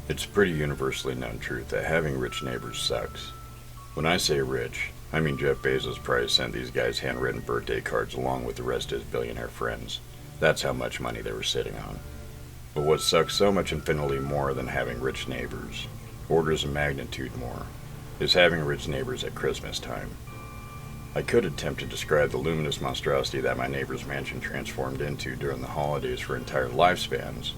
It's a pretty universally known truth that having rich neighbors sucks. When I say rich, I mean Jeff Bezos probably sent these guys handwritten birthday cards along with the rest of his billionaire friends. That's how much money they were sitting on. But what sucks so much infinitely more than having rich neighbors, orders of magnitude more, is having rich neighbors at Christmas time. I could attempt to describe the luminous monstrosity that my neighbor's mansion transformed into during the holidays for entire lifespans,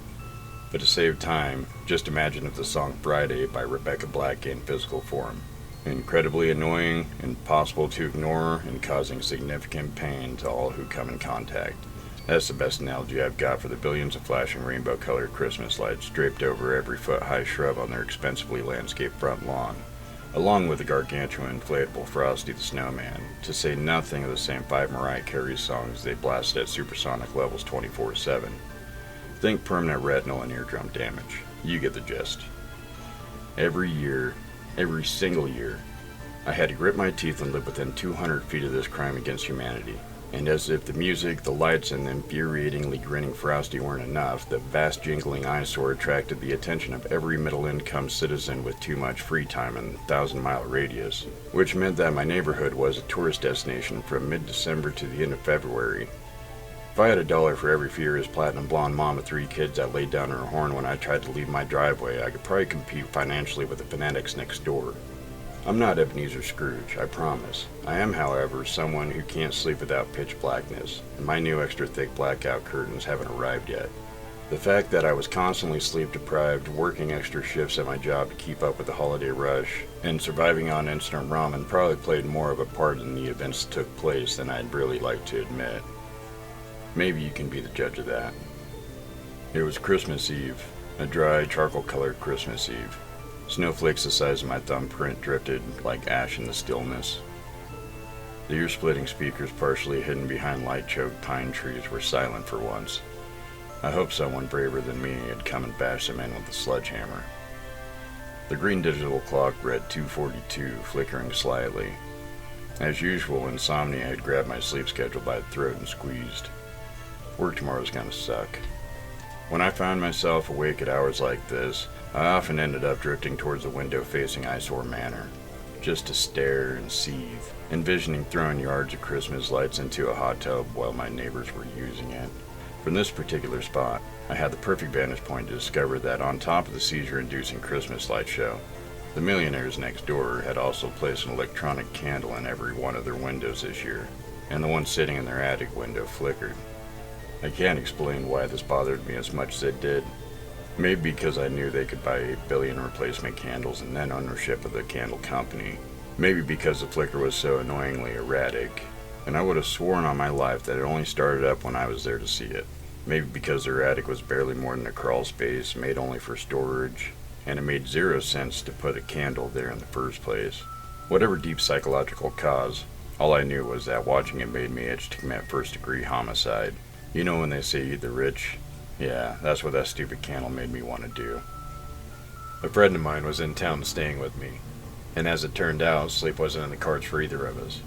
but to save time, just imagine if the song Friday by Rebecca Black gained physical form. Incredibly annoying, impossible to ignore, and causing significant pain to all who come in contact. That's the best analogy I've got for the billions of flashing rainbow-colored Christmas lights draped over every foot-high shrub on their expensively landscaped front lawn, along with the gargantuan inflatable Frosty the Snowman, to say nothing of the same 5 Mariah Carey songs they blast at supersonic levels 24/7. Think permanent retinal and eardrum damage. You get the gist. Every single year, I had to grit my teeth and live within 200 feet of this crime against humanity. And as if the music, the lights, and the infuriatingly grinning Frosty weren't enough, the vast jingling eyesore attracted the attention of every middle-income citizen with too much free time in a 1,000-mile radius, which meant that my neighborhood was a tourist destination from mid-December to the end of February. If I had $1 for every furious platinum blonde mom with 3 kids that laid down her horn when I tried to leave my driveway, I could probably compete financially with the fanatics next door. I'm not Ebenezer Scrooge, I promise. I am, however, someone who can't sleep without pitch blackness, and my new extra thick blackout curtains haven't arrived yet. The fact that I was constantly sleep deprived, working extra shifts at my job to keep up with the holiday rush, and surviving on instant ramen probably played more of a part in the events that took place than I'd really like to admit. Maybe you can be the judge of that. It was Christmas Eve, a dry, charcoal-colored Christmas Eve. Snowflakes the size of my thumbprint drifted like ash in the stillness. The ear-splitting speakers partially hidden behind light-choked pine trees were silent for once. I hoped someone braver than me had come and bashed them in with a sledgehammer. The green digital clock read 2:42, flickering slightly. As usual, insomnia had grabbed my sleep schedule by the throat and squeezed. Work tomorrow's gonna suck. When I found myself awake at hours like this, I often ended up drifting towards the window facing Eyesore Manor, just to stare and seethe, envisioning throwing yards of Christmas lights into a hot tub while my neighbors were using it. From this particular spot, I had the perfect vantage point to discover that on top of the seizure-inducing Christmas light show, the millionaires next door had also placed an electronic candle in every one of their windows this year, and the one sitting in their attic window flickered. I can't explain why this bothered me as much as it did. Maybe because I knew they could buy 8 billion replacement candles and then ownership of the candle company. Maybe because the flicker was so annoyingly erratic. And I would have sworn on my life that it only started up when I was there to see it. Maybe because the attic was barely more than a crawl space made only for storage, and it made 0 sense to put a candle there in the first place. Whatever deep psychological cause, all I knew was that watching it made me itch to commit first-degree homicide. You know when they say eat the rich? Yeah, that's what that stupid candle made me want to do. A friend of mine was in town staying with me, and as it turned out, sleep wasn't in the cards for either of us.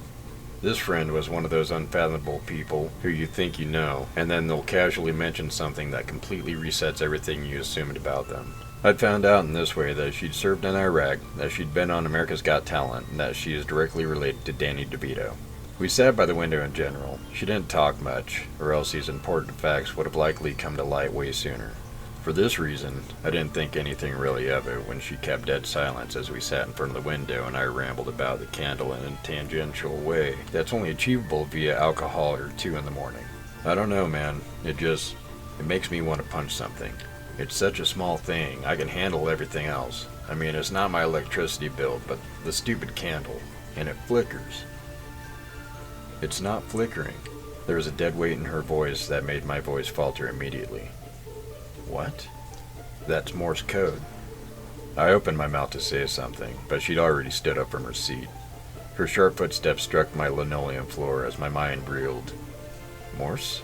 This friend was one of those unfathomable people who you think you know, and then they'll casually mention something that completely resets everything you assumed about them. I'd found out in this way that she'd served in Iraq, that she'd been on America's Got Talent, and that she is directly related to Danny DeVito. We sat by the window in general. She didn't talk much, or else these important facts would have likely come to light way sooner. For this reason, I didn't think anything really of it when she kept dead silence as we sat in front of the window and I rambled about the candle in a tangential way that's only achievable via alcohol or 2 in the morning. I don't know, man. It makes me want to punch something. It's such a small thing. I can handle everything else. I mean, it's not my electricity bill, but the stupid candle. And it flickers. It's not flickering. There was a dead weight in her voice that made my voice falter immediately. What? That's Morse code. I opened my mouth to say something, but she'd already stood up from her seat. Her sharp footsteps struck my linoleum floor as my mind reeled. Morse?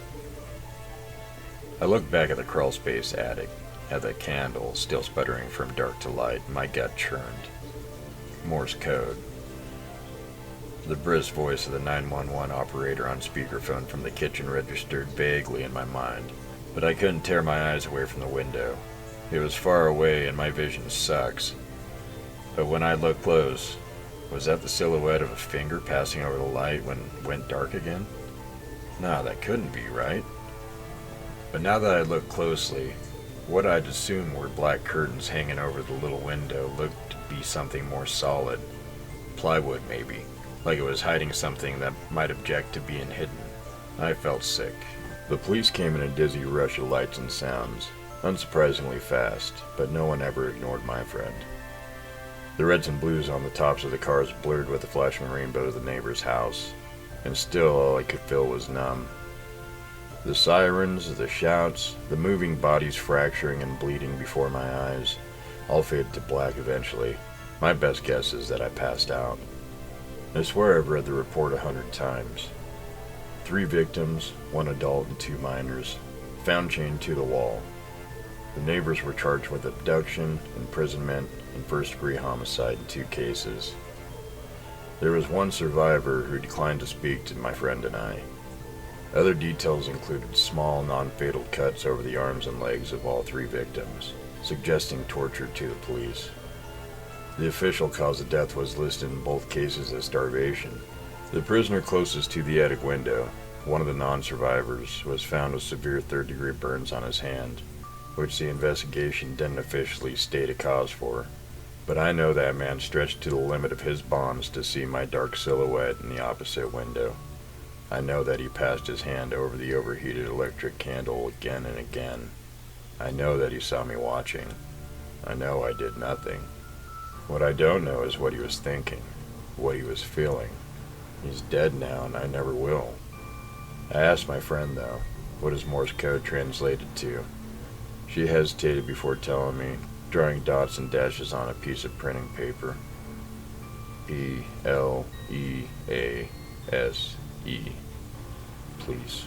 I looked back at the crawlspace attic, at the candle still sputtering from dark to light, and my gut churned. Morse code. The brisk voice of the 911 operator on speakerphone from the kitchen registered vaguely in my mind, but I couldn't tear my eyes away from the window. It was far away and my vision sucks. But when I looked close, was that the silhouette of a finger passing over the light when it went dark again? No, that couldn't be, right? But now that I looked closely, what I'd assumed were black curtains hanging over the little window looked to be something more solid. Plywood, maybe. Like it was hiding something that might object to being hidden. I felt sick. The police came in a dizzy rush of lights and sounds, unsurprisingly fast, but no one ever ignored my friend. The reds and blues on the tops of the cars blurred with the flashing rainbow of the neighbor's house, and still all I could feel was numb. The sirens, the shouts, the moving bodies fracturing and bleeding before my eyes, all faded to black eventually. My best guess is that I passed out. I swear I've read the report 100 times. 3 victims, 1 adult and 2 minors, found chained to the wall. The neighbors were charged with abduction, imprisonment, and first-degree homicide in 2 cases. There was 1 survivor who declined to speak to my friend and I. Other details included small, non-fatal cuts over the arms and legs of all 3 victims, suggesting torture to the police. The official cause of death was listed in both cases as starvation. The prisoner closest to the attic window, one of the non-survivors, was found with severe 3rd-degree burns on his hand, which the investigation didn't officially state a cause for. But I know that man stretched to the limit of his bonds to see my dark silhouette in the opposite window. I know that he passed his hand over the overheated electric candle again and again. I know that he saw me watching. I know I did nothing. What I don't know is what he was thinking, what he was feeling. He's dead now, and I never will. I asked my friend, though, what his Morse code translated to. She hesitated before telling me, drawing dots and dashes on a piece of printing paper. Please.